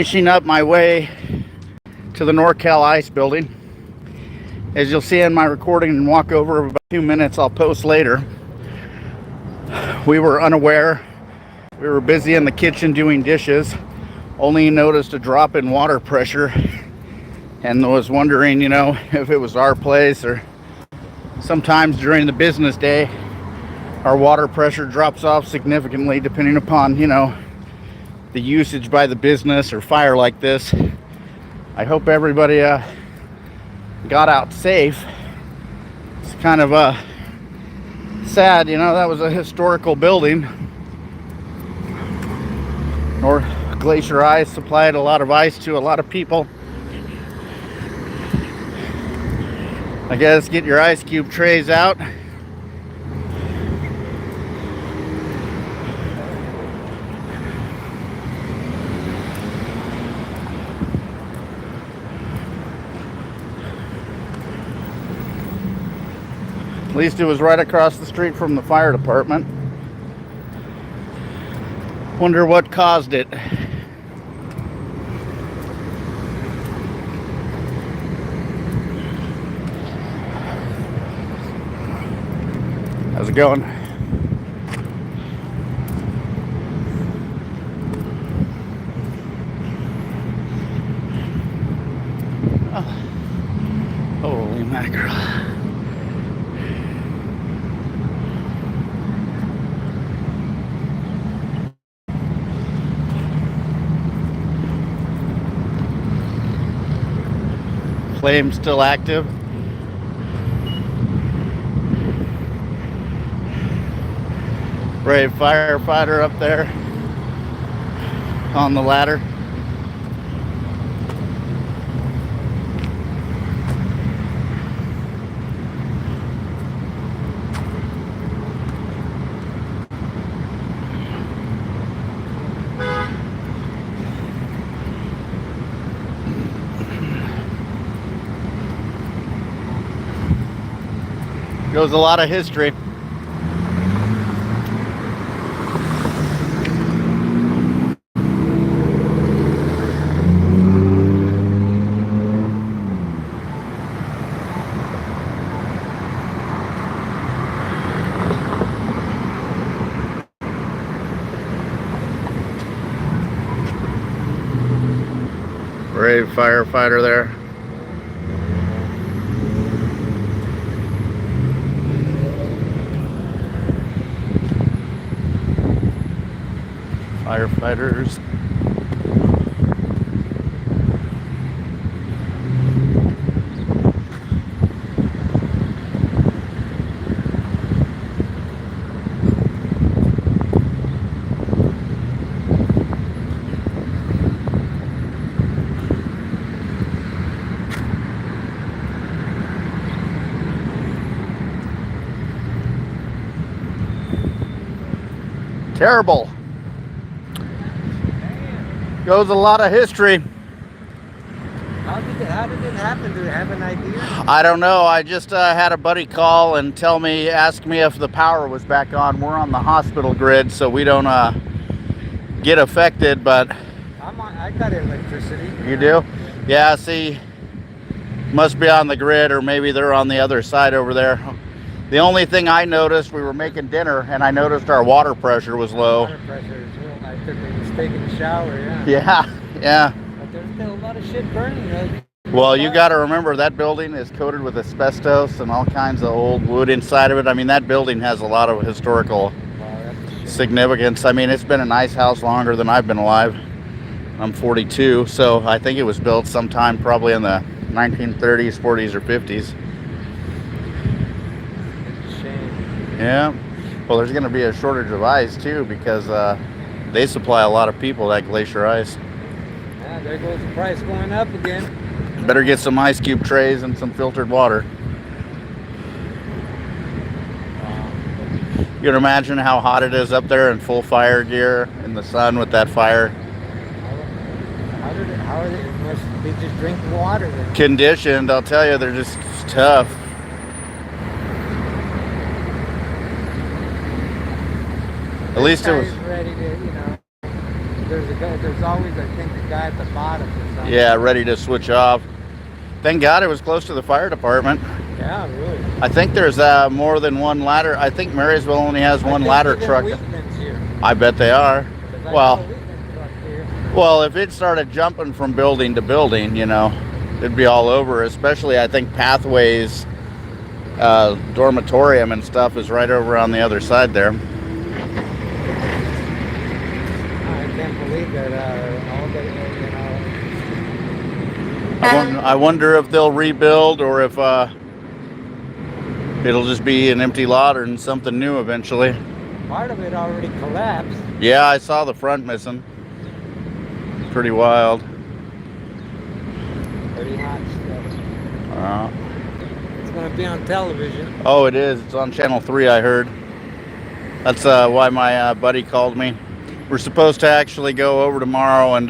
Finishing up my way to the NorCal Ice building. As you'll see in my recording and walk over of about 2 minutes I'll post later, we were unaware. We were busy in the kitchen doing dishes, only noticed a drop in water pressure and was wondering, if it was our place, or sometimes during the business day our water pressure drops off significantly depending upon, the usage by the business or fire like this. I hope everybody got out safe. It's kind of sad, that was a historical building. Glacier Ice supplied a lot of ice to a lot of people. I guess get your ice cube trays out. At least it was right across the street from the fire department. Wonder what caused it. How's it going? Oh, holy mackerel. Flame still active. Brave firefighter up there on the ladder. Goes a lot of history. Brave firefighter there. Firefighters. Terrible. Goes a lot of history. How did it happen? Do you have an idea? I don't know. I just had a buddy call and ask me if the power was back on. We're on the hospital grid, so we don't get affected, but I got electricity. You do? Yeah, see, must be on the grid, or maybe they're on the other side over there. The only thing I noticed, we were making dinner, and I noticed our water pressure was low. Water pressure is real. I took a mistake in the shower, Yeah. But there's still a lot of shit burning. Well, you got to remember that building is coated with asbestos and all kinds of old wood inside of it. I mean, that building has a lot of historical significance. I mean, it's been an ice house longer than I've been alive. I'm 42, so I think it was built sometime probably in the 1930s, 40s, or 50s. Yeah, well, there's going to be a shortage of ice too, because they supply a lot of people that Glacier Ice. Yeah, there goes the price going up again. Better get some ice cube trays and some filtered water. You can imagine how hot it is up there in full fire gear in the sun with that fire. How are they? Must they just drink water then? Conditioned, I'll tell you, they're just tough. At least it was ready to, there's a guy. There's always, I think, a guy at the bottom or something. Yeah, ready to switch off. Thank God it was close to the fire department. Yeah, really. I think there's more than one ladder. I think Marysville only has one ladder truck. Here. I bet they are. Well, Here. well, if it started jumping from building to building, you know, it'd be all over. Especially, I think Pathways dormitorium and stuff is right over on the other side there. I can't believe that all the, you know. I wonder if they'll rebuild or if it'll just be an empty lot and something new eventually. Part of it already collapsed. Yeah, I saw the front missing. Pretty wild. Pretty hot stuff. It's going to be on television. Oh, it is. It's on Channel 3, I heard. That's why my buddy called me. We're supposed to actually go over tomorrow and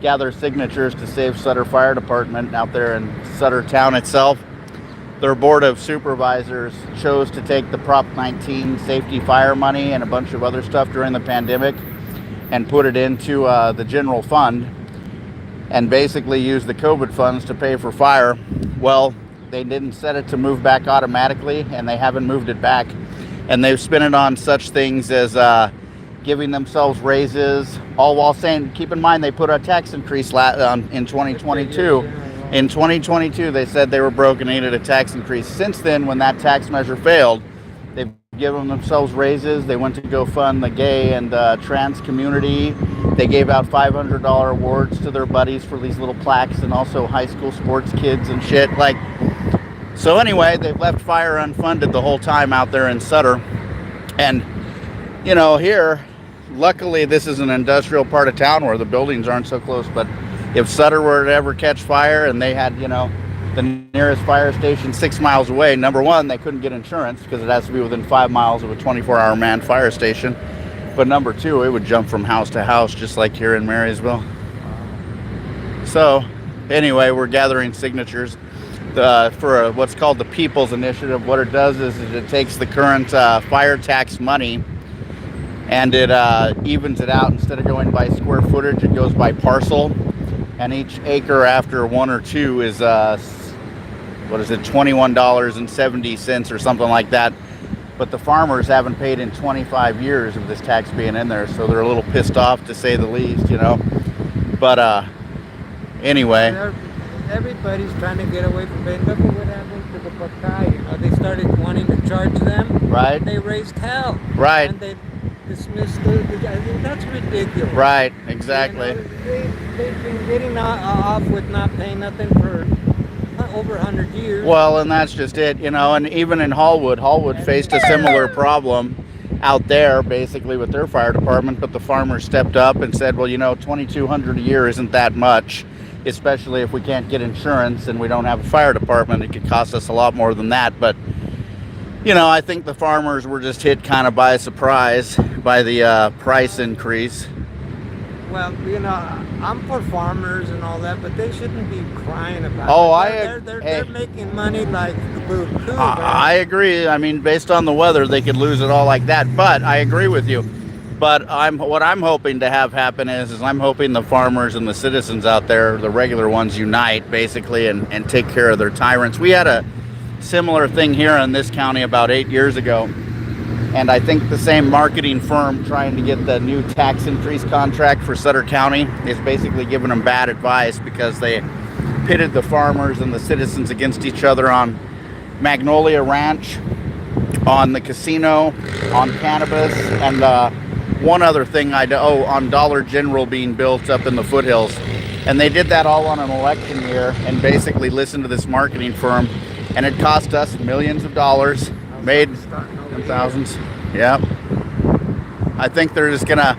gather signatures to save Sutter Fire Department out there in Sutter town itself. Their board of supervisors chose to take the Prop 19 safety fire money and a bunch of other stuff during the pandemic and put it into the general fund and basically use the COVID funds to pay for fire. Well, they didn't set it to move back automatically, and they haven't moved it back. And they've spent it on such things as giving themselves raises, all while saying, keep in mind, they put a tax increase in 2022. In 2022, they said they were broke and needed a tax increase. Since then, when that tax measure failed, they've given themselves raises. They went to go fund the gay and trans community. They gave out $500 awards to their buddies for these little plaques, and also high school sports kids and shit. So anyway, they've left fire unfunded the whole time out there in Sutter. And, you know, here, luckily this is an industrial part of town where the buildings aren't so close, but if Sutter were to ever catch fire and they had, you know, the nearest fire station 6 miles away, number one, they couldn't get insurance because it has to be within 5 miles of a 24-hour manned fire station. But number two, it would jump from house to house, just like here in Marysville. So anyway, we're gathering signatures for what's called the People's Initiative. What it does is it takes the current fire tax money and it evens it out. Instead of going by square footage, it goes by parcel. And each acre after 1 or 2 is, what is it, $21.70 or something like that. But the farmers haven't paid in 25 years of this tax being in there, so they're a little pissed off, to say the least, you know. But anyway. Everybody's trying to get away from it. Look at what happened to the Buckeye. You know, they started wanting to charge them. Right. They raised hell. Right. And they dismissed I mean, that's ridiculous. Right, exactly. You know, they've been getting off with not paying nothing for over 100 years. Well, and that's just it, you know. And even in Hallwood faced a similar problem out there, basically, with their fire department. But the farmers stepped up and said, well, you know, $2,200 a year isn't that much, especially if we can't get insurance and we don't have a fire department. It could cost us a lot more than that. But, you know, I think the farmers were just hit kind of by surprise by the price increase. Well, you know, I'm for farmers and all that, but they shouldn't be crying about it. They're making money like boo-hoo. I agree. I mean, based on the weather, they could lose it all like that. But I agree with you. But what I'm hoping to have happen is I'm hoping the farmers and the citizens out there, the regular ones, unite, basically, and take care of their tyrants. We had a similar thing here in this county about 8 years ago. And I think the same marketing firm trying to get the new tax increase contract for Sutter County is basically giving them bad advice because they pitted the farmers and the citizens against each other on Magnolia Ranch, on the casino, on cannabis, and one other thing on Dollar General being built up in the foothills. And they did that all on an election year and basically listened to this marketing firm, and it cost us millions of dollars, made thousands. Yeah. I think they're just gonna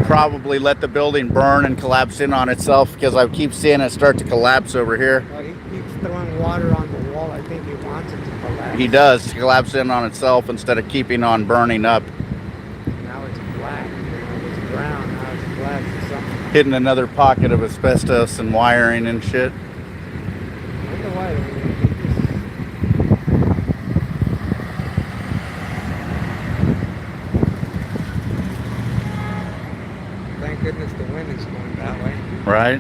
probably let the building burn and collapse in on itself, because I keep seeing it start to collapse over here. Well, he keeps throwing water on the wall. I think he wants it to collapse. He does, to collapse in on itself instead of keeping on burning up. Now it's black. It was brown. Now it's black or something. Hitting another pocket of asbestos and wiring and shit. I don't know why. Right?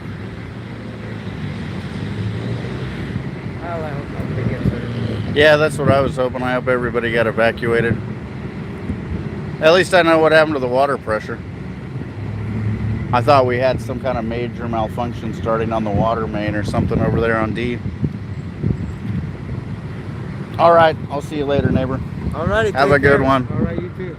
Well, I hope nobody gets hurt. Yeah, that's what I was hoping. I hope everybody got evacuated. At least I know what happened to the water pressure. I thought we had some kind of major malfunction starting on the water main or something over there on D. All right, I'll see you later, neighbor. All righty. Have a good one. All right, you too.